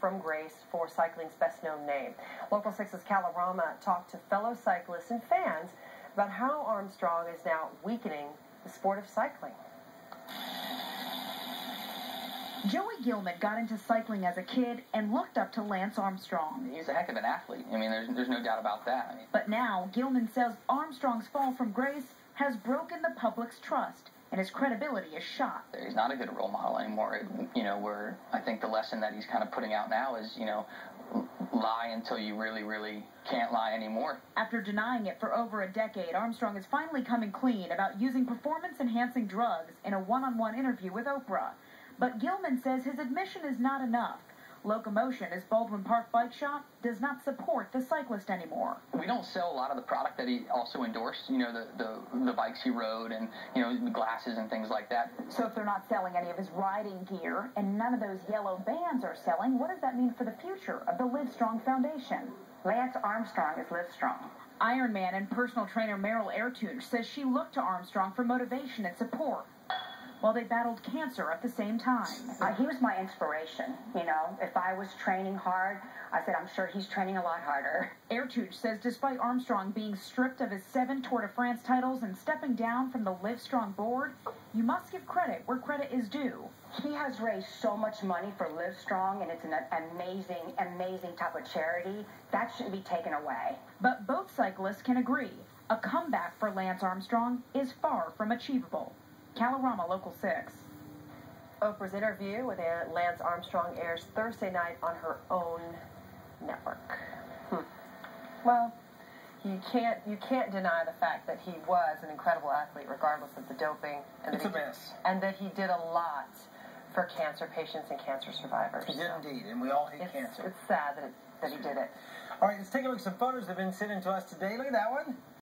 from grace for cycling's best-known name. Local 6's Calorama talked to fellow cyclists and fans about how Armstrong is now weakening the sport of cycling. Joey Gilman got into cycling as a kid and looked up to Lance Armstrong. He's a heck of an athlete. I mean, there's no doubt about that. But now, Gilman says Armstrong's fall from grace has broken the public's trust, and his credibility is shot. He's not a good role model anymore. Where I think the lesson that he's kind of putting out now is, lie until you really, really can't lie anymore. After denying it for over a decade, Armstrong is finally coming clean about using performance-enhancing drugs in a one-on-one interview with Oprah. But Gilman says his admission is not enough. Locomotion, his Baldwin Park bike shop, does not support the cyclist anymore. We don't sell a lot of the product that he also endorsed, the bikes he rode and, the glasses and things like that. So if they're not selling any of his riding gear and none of those yellow bands are selling, what does that mean for the future of the Livestrong Foundation? Lance Armstrong is Livestrong. Ironman and personal trainer Meral Ertunc says she looked to Armstrong for motivation and support while they battled cancer at the same time. He was my inspiration. If I was training hard, I said, I'm sure he's training a lot harder. Ertunc says despite Armstrong being stripped of his 7 Tour de France titles and stepping down from the Livestrong board, you must give credit where credit is due. He has raised so much money for Livestrong, and it's an amazing, amazing type of charity. That shouldn't be taken away. But both cyclists can agree, a comeback for Lance Armstrong is far from achievable. Calorama, Local 6. Oprah's interview with Lance Armstrong airs Thursday night on her own network. Well, you can't deny the fact that he was an incredible athlete, regardless of the doping, and it's a mess, and that he did a lot for cancer patients and cancer survivors. He did indeed, and we all hate cancer. It's sad that he did it. All right, let's take a look at some photos that have been sent in to us today. Look at that one.